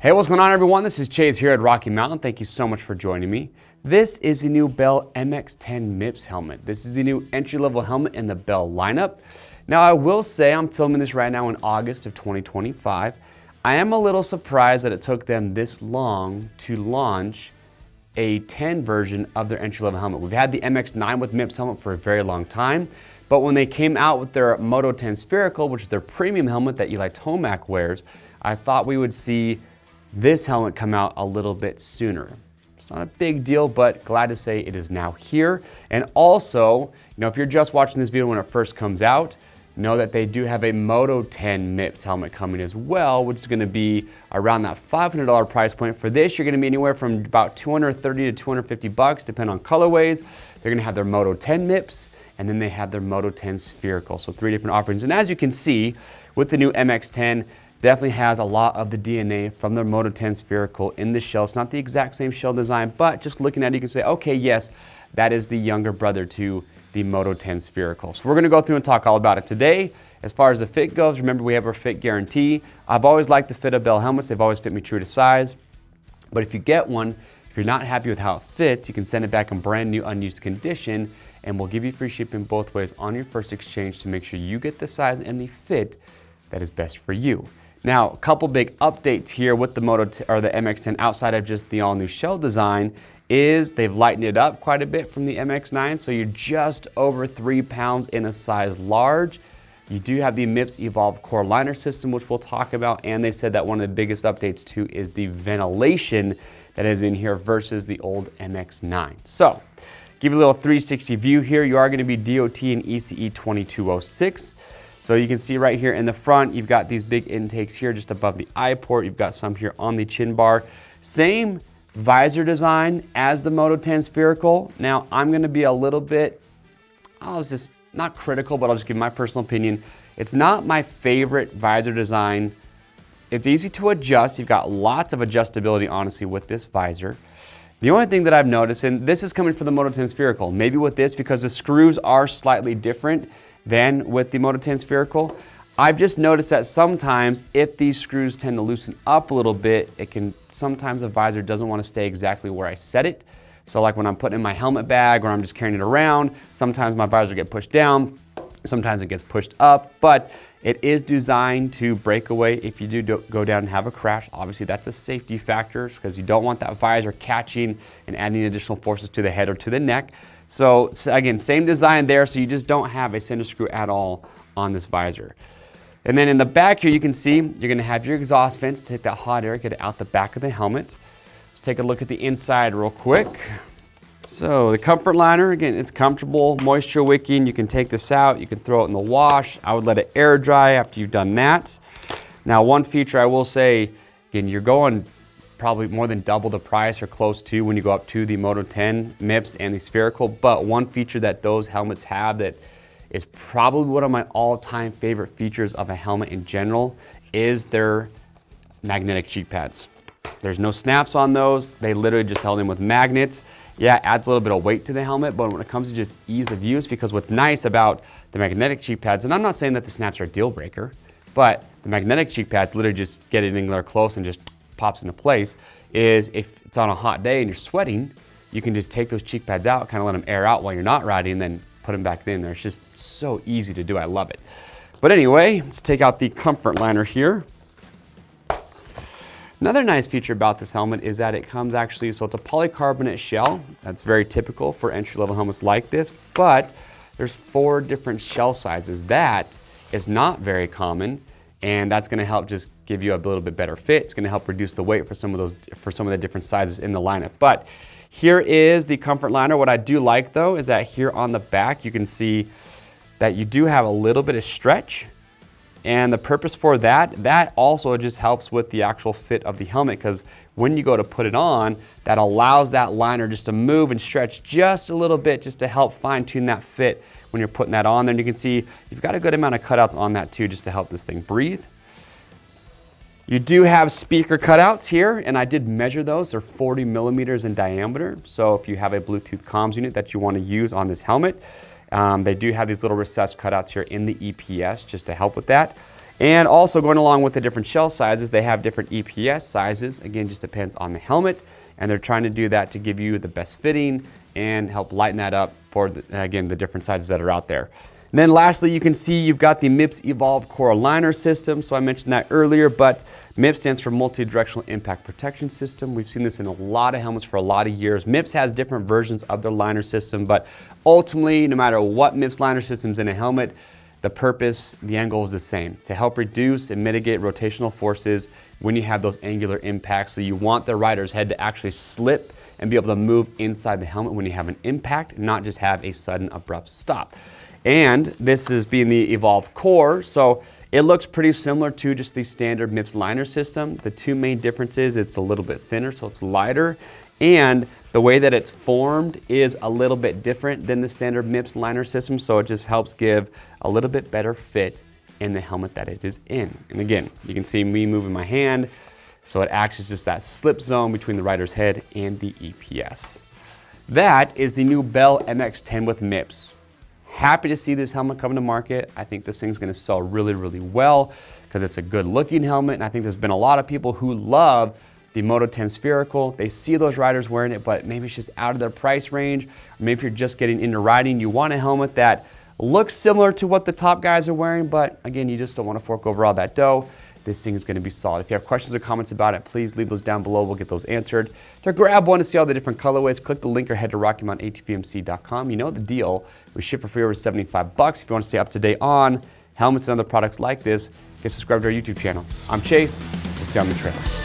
Hey, what's going on everyone? This is Chase here at Rocky Mountain. Thank you so much for joining me. This is the new Bell MX-10 MIPS helmet. This is the new entry-level helmet in the Bell lineup. Now I will say I'm filming this right now in August of 2025. I am a little surprised that it took them this long to launch a 10 version of their entry-level helmet. We've had the MX-9 with MIPS helmet for a very long time, but when they came out with their Moto 10 spherical, which is their premium helmet that Eli Tomac wears, I thought we would see this helmet come out a little bit sooner. It's not a big deal, but glad to say it is now here. And also, if you're just watching this video when it first comes out, know that they do have a Moto 10 MIPS helmet coming as well, which is going to be around that $500 price point. For this, you're going to be anywhere from about $230 to $250, depending on colorways. They're going to have their Moto 10 MIPS, and then they have their Moto 10 spherical. So 3 different offerings. And as you can see, with the new MX-10, definitely has a lot of the DNA from their Moto 10 spherical in the shell. It's not the exact same shell design, but just looking at it, you can say, okay, yes, that is the younger brother to the Moto 10 spherical. So we're gonna go through and talk all about it today. As far as the fit goes, remember we have our fit guarantee. I've always liked the fit of Bell helmets. They've always fit me true to size. But if you get one, if you're not happy with how it fits, you can send it back in brand new unused condition, and we'll give you free shipping both ways on your first exchange to make sure you get the size and the fit that is best for you. Now, a couple big updates here with the the MX-10 outside of just the all-new shell design is they've lightened it up quite a bit from the MX-9, so you're just over 3 pounds in a size large. You do have the MIPS Evolve core liner system, which we'll talk about, and they said that one of the biggest updates too is the ventilation that is in here versus the old MX-9. So, give you a little 360 view here. You are going to be DOT and ECE 2206. So you can see right here in the front, you've got these big intakes here just above the eye port. You've got some here on the chin bar. Same visor design as the Moto 10 spherical. Now I'm gonna be a little bit, not critical, but I'll just give my personal opinion. It's not my favorite visor design. It's easy to adjust. You've got lots of adjustability, honestly, with this visor. The only thing that I've noticed, and this is coming from the Moto 10 spherical, maybe with this because the screws are slightly different than with the Moto 10 spherical, I've just noticed that sometimes if these screws tend to loosen up a little bit, sometimes the visor doesn't want to stay exactly where I set it. So like when I'm putting it in my helmet bag or I'm just carrying it around, sometimes my visor gets pushed down, sometimes it gets pushed up, but it is designed to break away if you do go down and have a crash. Obviously that's a safety factor because you don't want that visor catching and adding additional forces to the head or to the neck. So again, same design there, so you just don't have a center screw at all on this visor. And then in the back here, you can see you're gonna have your exhaust vents to take that hot air, get it out the back of the helmet. Let's take a look at the inside real quick. So the comfort liner, again, it's comfortable, moisture wicking. You can take this out, you can throw it in the wash. I would let it air dry after you've done that. Now, one feature I will say, again, you're going probably more than double the price or close to when you go up to the Moto 10 MIPS and the spherical, but one feature that those helmets have that is probably one of my all-time favorite features of a helmet in general is their magnetic cheek pads. There's no snaps on those. They literally just held in with magnets. Yeah, it adds a little bit of weight to the helmet, but when it comes to just ease of use, because what's nice about the magnetic cheek pads, and I'm not saying that the snaps are a deal breaker, but the magnetic cheek pads literally just get it in there close and just pops into place, is if it's on a hot day and you're sweating, you can just take those cheek pads out, kind of let them air out while you're not riding, and then put them back in there. It's just so easy to do. I love it. But anyway, let's take out the comfort liner here. Another nice feature about this helmet is that it comes actually, so it's a polycarbonate shell. That's very typical for entry-level helmets like this, but there's 4 different shell sizes. That is not very common, and that's gonna help just give you a little bit better fit. It's gonna help reduce the weight for some of the different sizes in the lineup. But here is the comfort liner. What I do like though is that here on the back, you can see that you do have a little bit of stretch. And the purpose for that also just helps with the actual fit of the helmet, because when you go to put it on, that allows that liner just to move and stretch just a little bit just to help fine tune that fit when you're putting that on there. And you can see you've got a good amount of cutouts on that too, just to help this thing breathe. You do have speaker cutouts here, and I did measure those. They're 40 millimeters in diameter. So if you have a Bluetooth comms unit that you want to use on this helmet, they do have these little recessed cutouts here in the EPS just to help with that. And also going along with the different shell sizes, they have different EPS sizes. Again, just depends on the helmet. And they're trying to do that to give you the best fitting and help lighten that up for, again, the different sizes that are out there. And then lastly, you can see you've got the MIPS Evolved Core Liner System. So I mentioned that earlier, but MIPS stands for Multi-Directional Impact Protection System. We've seen this in a lot of helmets for a lot of years. MIPS has different versions of their liner system, but ultimately, no matter what MIPS liner system's in a helmet, the purpose, the end goal is the same, to help reduce and mitigate rotational forces when you have those angular impacts. So you want the rider's head to actually slip and be able to move inside the helmet when you have an impact, not just have a sudden abrupt stop. And this is being the Evolved Core, so it looks pretty similar to just the standard MIPS liner system. The two main differences, it's a little bit thinner, so it's lighter, and the way that it's formed is a little bit different than the standard MIPS liner system, so it just helps give a little bit better fit in the helmet that it is in. And again, you can see me moving my hand, so it acts as just that slip zone between the rider's head and the EPS. That is the new Bell MX-10 with MIPS. Happy to see this helmet coming to market. I think this thing's gonna sell really, really well because it's a good looking helmet, and I think there's been a lot of people who love the Moto 10 spherical. They see those riders wearing it, but maybe it's just out of their price range. Or maybe if you're just getting into riding, you want a helmet that looks similar to what the top guys are wearing, but again, you just don't want to fork over all that dough. This thing is going to be solid. If you have questions or comments about it, please leave those down below. We'll get those answered. To grab one to see all the different colorways, click the link or head to RockyMountainATVMC.com. You know the deal. We ship for free over 75 bucks. If you want to stay up to date on helmets and other products like this, get subscribed to our YouTube channel. I'm Chase. We'll see you on the trails.